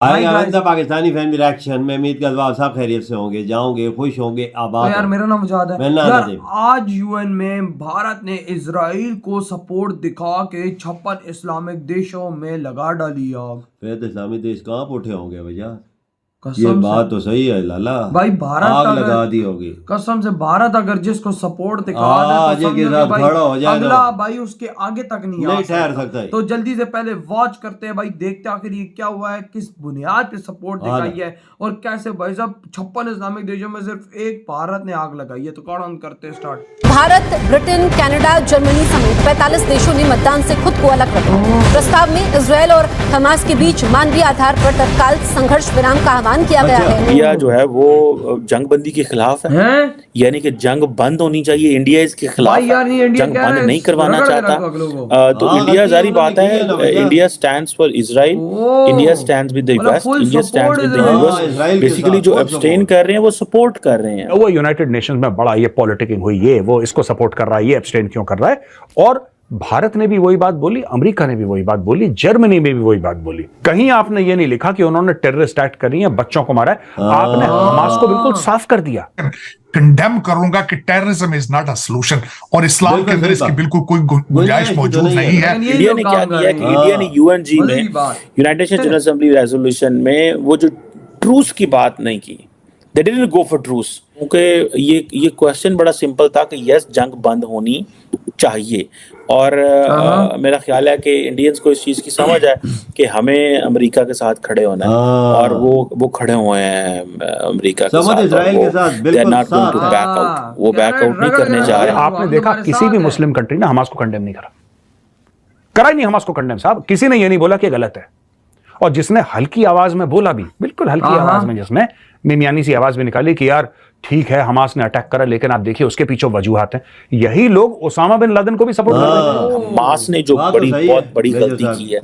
हाय आएगा guys. The Pakistani fan reaction में उम्मीद करता हूँ सब खैरियत से होंगे, जाओगे, खुश होंगे, तो आबाद यार होंगे। मेरा नाम मुजाद है मैं ना यार। नदीम। आज यूएन में भारत ने इजराइल को सपोर्ट दिखा के 56 इस्लामिक देशों में लगा डाली आग। फिर तो इस्लामी देश कहाँ पे उठे होंगे भैया? ये कसम से बात तो सही है लाला। भाई भारत आग अगर लगा दी होगी। कसम से भारत अगर जिसको सपोर्ट दिखा दे तो आज के समझो कि साथ भाई खड़ा हो जाए अगला तो भाई उसके आगे तक नहीं आ नहीं ठहर सकता। सकता है। तो जल्दी से पहले वॉच करते हैं भाई, देखते हैं आखिर ये क्या हुआ है, किस बुनियाद पे सपोर्ट हाँ दिखाई है और कैसे भाई साहब 56 इस्लामिक देशों में सिर्फ एक भारत ने आग लगाई है। तो कौन करते हैं start. Bharat, Britain, Canada, Germany समेत 45 देशों ने मतदान से खुद को अलग रखा। प्रस्ताव में इजरायल और हमास के बीच मानवीय आधार पर तत्काल संघर्ष विराम का आह्वान किया गया है। इंडिया जो है वो जंगबंदी के खिलाफ है, यानी कि जंग बंद होनी चाहिए। इंडिया इसके खिलाफ भाई यार ये इंडिया जंग कह रहा बंद है नहीं करवाना रगड़ के चाहता। रखो अगलों को। तो हाँ, इंडिया गलती जारी उन्होंने बात की है ना है, भैया। India stands for Israel, India stands with the मतलब west, full India support stands with the Israel. हाँ, यूएस। इजराइल के बेसिकली साथ जो full एब्सटेन support। कर रहे हैं वो सपोर्ट कर रहे हैं। वो यूनाइटेड नेशंस में बड़ा ये पॉलिटिकिंग हुई, ये वो इसको सपोर्ट कर रहा है, ये एब्सटेन क्यों कर रहा है। और भारत ने भी वही बात बोली, अमेरिका ने भी वही बात बोली, जर्मनी में भी वही बात बोली। कहीं आपने ये नहीं लिखा कि उन्होंने टेररिस्ट एक्ट करी है, बच्चों को मारा है। आपने हमास को बिल्कुल साफ कर दिया। कंडेम करूंगा कि terrorism is not a solution और इस्लाम बिल्कुल के अंदर सही इसकी बात। बिल्कुल कोई गुंजाइश मौजूद नहीं है। लेकिन यही इंडिया लोग ने काम क्या कर किया रहे कि हैं। इंडिया ने यूएनजी मजे में, की बात। United Nation General Assembly resolution में वो जो ट्रूस की बात नहीं की, they didn't go for truce, क्योंकि ये क्वेश्चन बड़ा सिंपल था कि यस जंग बंद होनी चाहिए। और मेरा ख्याल है कि इंडियंस को इस चीज़ की समझ है कि हमें अमेरिका के साथ खड़े होना है। और वो खड़े हुए हैं अमेरिका के समझ साथ, इजराइल के साथ दे बिल्कुल नॉट गोइंग टू साथ। बैक आउट, वो बैक आउट नहीं करने जा रहे। आपने देखा किसी भी मुस्लिम कंट्री ने हमास को कंडेम नहीं करा ही नहीं हमास को कंडेम। साहब किसी ने ये नहीं बोला कि गलत है। और जिसने हल्की आवाज में बोला भी, बिल्कुल हल्की आवाज में, जिसने मिमियानी सी आवाज भी निकाली कि यार ठीक है हमास ने अटैक करा, लेकिन आप देखिए उसके पीछे वजूहात हैं, यही लोग ओसामा बिन लादेन को भी सपोर्ट कर रहे हैं। हमास ने जो बात तो सही है, बहुत बड़ी मेजर गलती साहब। की है,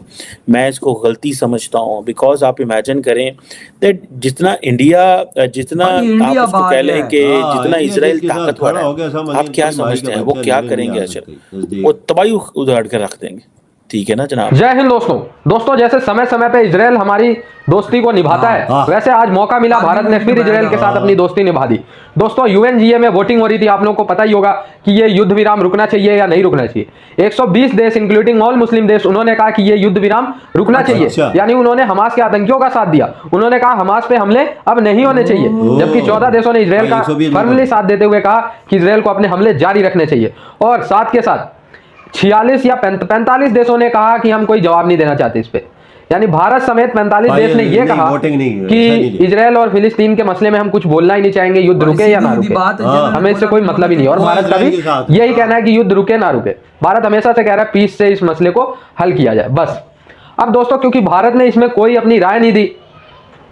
मैं इसको गलती समझता हूँ। बिकॉज आप इमेजिन करें दैट जितना भाई, इंडिया आप उसको बाहर कह लें है। कि हाँ, जितना इंडिया इजराइल जिसके साथ ताकतवर खड़ा हो गया, है, समझ आप क्या नहीं, भाई समझते का हैं वो बच्चा क्या नहीं करेंगे? आ अच्छा, सकते, नजदीक। वो तबाही उधाड़ कर रख देंगे। ठीक है ना जनाब। जय हिंद दोस्तों जैसे समय समय पे इजराइल हमारी दोस्ती को निभाता है, हाँ। वैसे आज मौका मिला भारत ने फिर इजराइल के साथ अपनी दोस्ती निभा दी। दोस्तों यूएनजीए में वोटिंग हो रही थी, आप लोगों को पता ही होगा कि ये युद्ध विराम रुकना चाहिए या नहीं रुकना चाहिए। 120 देश इंक्लूडिंग ऑल मुस्लिम देश, उन्होंने कहा कि ये युद्ध विराम रुकना चाहिए। यानी उन्होंने हमास के आतंकियों का साथ दिया। उन्होंने कहा हमास पे हमले अब नहीं होने चाहिए, जबकि 14 देशों ने इजराइल का फर्मली साथ देते हुए कहा कि इजराइल को अपने हमले जारी रखने चाहिए। और साथ के साथ 46 या 45 देशों ने कहा कि हम कोई जवाब नहीं देना चाहते इस पे। यानी भारत समेत 45 देश ने ये कहा कि इजराइल और फिलिस्तीन के मसले में हम कुछ बोलना ही नहीं चाहेंगे, युद्ध रुके या ना रुके, हमें इससे कोई मतलब ही नहीं। और भारत का भी यही कहना है कि युद्ध रुके ना रुके, भारत हमेशा से कह रहा है पीस से इस मसले को हल किया जाए बस। अब दोस्तों क्योंकि भारत ने इसमें कोई अपनी राय नहीं दी,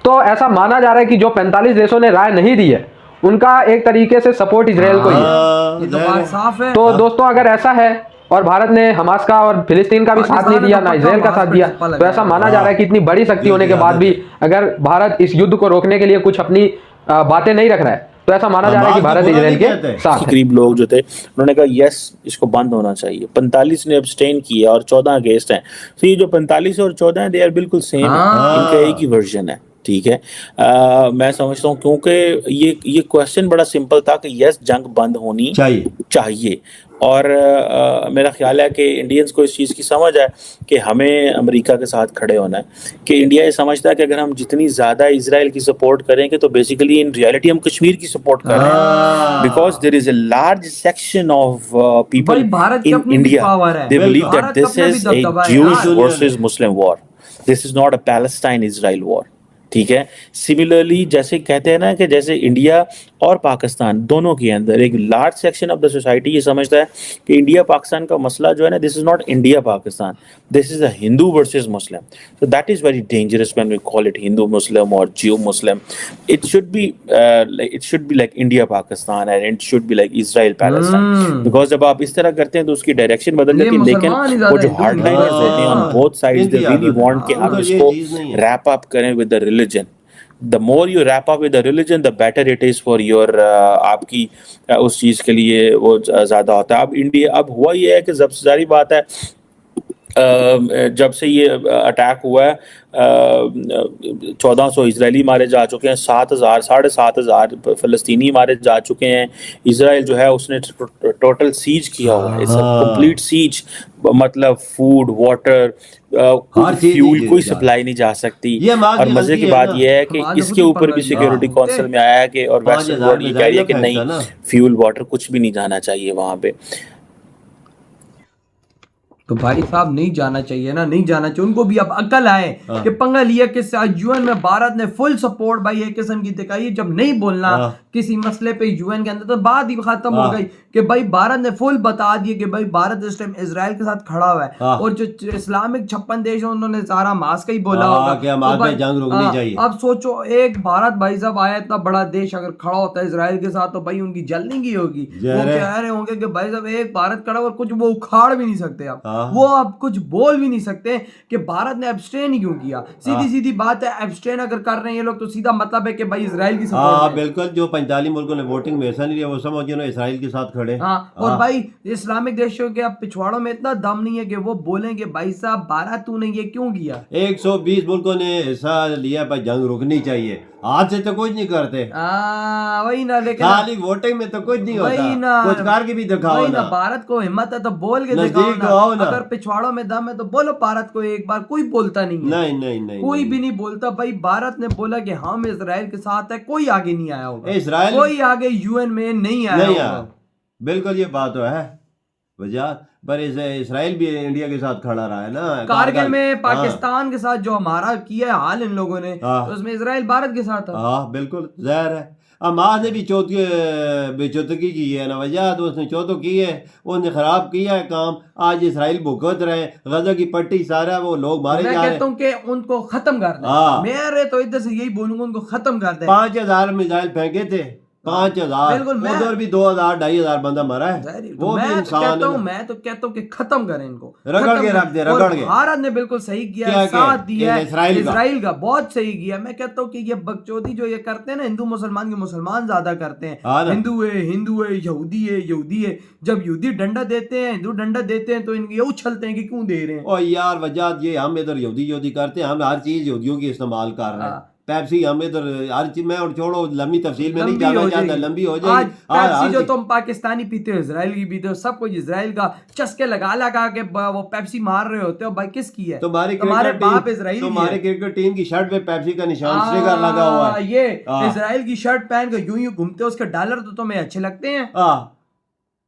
तो ऐसा माना जा रहा है कि जो 45 देशों ने राय नहीं दी है उनका एक तरीके से सपोर्ट इजराइल को ही है। तो दोस्तों अगर ऐसा है और भारत ने हमास का और फिलिस्तीन का भी साथ नहीं दिया, ना इजराइल का साथ दिया, तो ऐसा माना जा रहा है कि इतनी बड़ी शक्ति होने के बाद भी अगर भारत इस युद्ध को रोकने के लिए कुछ अपनी बातें नहीं रख रहा है, तो ऐसा माना जा रहा है कि भारत इजराइल के साथ। करीब लोग जो थे उन्होंने कहा यस इसको बंद होना चाहिए। 45 ने अब्सटेन किया और 14 अगेंस्ट हैं। तो ये जो 45 और 14 हैं, दे आर बिल्कुल सेम है, इनका एक ही वर्जन है। ठीक है, मैं समझता हूँ क्योंकि ये क्वेश्चन बड़ा सिंपल था कि यस जंग बंद होनी चाहिए। और मेरा ख्याल है कि इंडियंस को इस चीज़ की समझ है कि हमें अमेरिका के साथ खड़े होना है, कि इंडिया ये समझता है कि अगर हम जितनी ज़्यादा इजराइल की सपोर्ट करेंगे तो बेसिकली इन रियलिटी हम कश्मीर की सपोर्ट कर रहे हैं। Because there is a large section of people in India, they believe that this is a Jews versus Muslim war, this is not a Palestine Israel war. ठीक है, similarly जैसे कहते हैं ना कि जैसे इंडिया और पाकिस्तान दोनों के अंदर एक large section of the society ये समझता है कि इंडिया पाकिस्तान का मसला जो है ना, this is not India Pakistan, this is a Hindu versus Muslim. So that is very dangerous when we call it Hindu Muslim और Jew Muslim. It should be like India Pakistan and it should be like Israel Palestine. Because जब आप इस तरह करते हैं तो उसकी direction बदल जाती है। लेकिन वो जो हार्डलाइनर्स होते हैं on both sides, they really want कि हम इसको रैप अप करें with the religion. The more you wrap up with the religion, the better it is for your आपकी उस चीज़ के लिए वो ज़्यादा होता है। अब इंडिया, अब हुआ ये है कि सबसे सारी बात है जब से ये अटैक हुआ है 1400 इजरायली मारे जा चुके हैं, 7000 7,500 फ़लस्तीनी मारे जा चुके हैं। इजराइल जो है उसने टोटल सीज किया हुआ है, इट्स कंप्लीट सीज, मतलब फूड वाटर फ्यूल कोई सप्लाई नहीं जा सकती। और मजे की बात यह है कि इसके ऊपर भी सिक्योरिटी काउंसिल में आया है कि और वेस्टर्न वर्ल्ड ये कह रही है कि नहीं, फ्यूल वाटर कुछ भी नहीं जाना चाहिए वहां पे। तो भाई साहब नहीं जाना चाहिए ना, नहीं जाना चाहिए। उनको भी अब अकल आए कि पंगा लिया कि यूएन में भारत ने फुल सपोर्ट भाई एक किस्म की दिखाई। जब नहीं बोलना किसी मसले पे यूएन के अंदर तो बात ही खत्म हो गई कि भाई भारत ने फुल बता दिया कि भाई भारत इस टाइम इजराइल के साथ खड़ा हुआ है। और जो इस्लामिक 56 देश है उन्होंने सारा मास का ही बोला होगा कि हमारे जंग रुकनी चाहिए। अब सोचो एक भारत भाई साहब आया इतना बड़ा देश अगर खड़ा होता है इजराइल के साथ तो भाई उनकी जल नहीं गई होगी। वो कह रहे होंगे कि भाई साहब एक भारत खड़ा और कुछ वो उखाड़ भी नहीं सकते आप, वो अब कुछ बोल भी नहीं सकते कि भारत ने एब्सटेन ही क्यों किया। सीधी सीधी बात है, एब्सटेन अगर कर रहे हैं ये लोग तो सीधा मतलब है कि भाई इजराइल की सपोर्ट है। बिल्कुल, जो 45 मुल्कों ने वोटिंग में हिस्सा नहीं लिया वो समझो ना इजराइल के साथ खड़े। और भाई इस्लामिक देशों के अब पिछवाड़ों में इतना दम नहीं है कि वो बोलेंगे भाई साहब भारत तूने ये क्यों किया। 120 मुल्कों ने हिस्सा लिया, पर जंग रुकनी चाहिए। आज से तो कुछ नहीं करते, वही ना, लेकिन खाली वोटिंग में तो कुछ नहीं होता। कुछ करके भी दिखाओ ना। भारत को हिम्मत है तो बोल के दिखाओ ना। अगर पिछवाड़ों में दम है तो बोलो भारत को एक बार। कोई बोलता नहीं है, नहीं कोई भी नहीं बोलता। भाई भारत ने बोला कि हम इजराइल के साथ है, कोई आगे नहीं आया होगा। इजराइल कोई आगे यूएन में नहीं आया होगा। बिल्कुल ये बात तो है वजह, पर इजराइल भी इंडिया के साथ खड़ा रहा है ना। कारगिल में पाकिस्तान के साथ जो हमारा किया है हाल इन लोगों ने, तो उसमें इजराइल भारत के साथ था। हाँ बिल्कुल जाहिर है। हमास ने भी बेचौतगी की है ना वजह, तो उसने चौथो की है, उसने खराब किया है काम। आज इजराइल भुगत रहे, गजा की पट्टी सारा वो लोग मारे जा रहे हैं। मैं कहता हूँ कि उनको खत्म कर दें। मेरे तो इधर से यही बोलूंगा उनको खत्म कर दें। 5000 मिसाइल फेंके थे, 5000 उधर भी 2000 2500 बंदा मरा है। वो भी इंसान है। मैं तो कहता हूँ कि खत्म करें इनको, रगड़ के रख दे, रगड़ के। भारत ने बिल्कुल सही किया, साथ दिया इजराइल का, बहुत सही किया। मैं कहता हूँ कि ये बकचोदी जो ये करते हैं ना हिंदू मुसलमान के, मुसलमान ज्यादा करते हैं। हिंदू है यहूदी है। जब यहूदी डंडा देते हैं, हिंदू डंडा देते हैं तो इनके ये उछलते हैं कि क्यों दे रहे हैं। और यार वजह ये हम इधर यहूदी करते हैं, हम हर चीज यहूदियों की इस्तेमाल कर रहे हैं। पेप्सी हम इधर हर चीज में, और छोड़ो लंबी तफसील में नहीं जाना चाहता, लंबी हो जाएगी। पेप्सी जो तुम पाकिस्तानी पीते हो, इजराइल की पीते हो, सब कुछ इजराइल का चस्के लगा के वो पेप्सी मार रहे होते हो। भाई किसकी है? तुम्हारे बाप इजराइल, तुम्हारे क्रिकेट टीम की शर्ट पे पेप्सी का निशान स्टिकर लगा हुआ है। ये इजराइल की शर्ट पहन के यूं घूमते हो, उसके डॉलर तो तुम्हें अच्छे लगते हैं।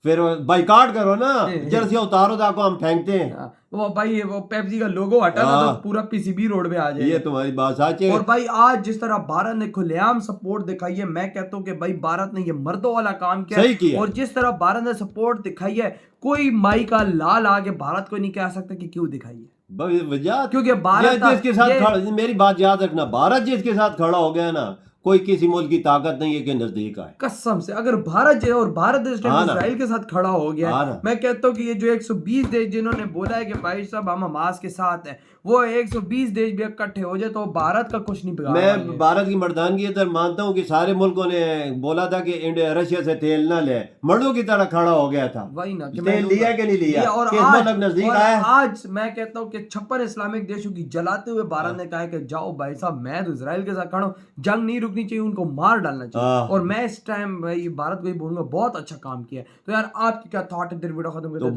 फिर बाइकाट करो ना, जर्सी उतारो ताको हम फेंकते हैं। वो भाई वो पेप्सी का लोगो हटा तो पूरा पीसीबी रोड पे आ जाए। ये तुम्हारी बात सच है। और भाई आज जिस तरह भारत ने खुलेआम सपोर्ट दिखाई है, मैं कहता हूँ कि भाई भारत ने ये मर्दों वाला काम किया, सही किया। और जिस तरह भारत ने सपोर्ट दिखाई है, कोई माई का लाल आगे भारत को नहीं कह सकता कि क्यों दिखाई है। क्योंकि भारत जिसके साथ मेरी बात याद रखना, भारत जिसके साथ खड़ा हो गया ना, कोई किसी मुल्क की ताकत नहीं है कि नजदीक आए। कसम से अगर भारत जो है, और भारत इजराइल के साथ खड़ा हो गया, मैं कहता हूँ कि ये जो 120 देश जिन्होंने बोला है कि भाई साहब हम हमास के साथ हैं, वो 120 देश भी इकट्ठे हो जाए तो भारत का कुछ नहीं बिगाड़। मैं भारत की मर्दानगी इधर मानता हूँ कि सारे मुल्कों ने बोला था कि इंडिया रशिया से तेल ना ले, मर्दों की तरह खड़ा हो गया था। वही ना, तेल लिया कि नहीं लिया, और नजदीक आया। आज मैं कहता हूँ कि 56 इस्लामिक देशों की जलाते हुए भारत ने कहा कि जाओ भाई साहब, मैं तो इजराइल के साथ खड़ा हूँ, जंग नहीं रुकनी चाहिए, उनको मार डालना चाहिए। और मैं इस टाइम भाई भारत को ही बोलूंगा बहुत अच्छा काम किया। तो यार आपकी क्या थॉट है? वीडियो खत्म करते हैं।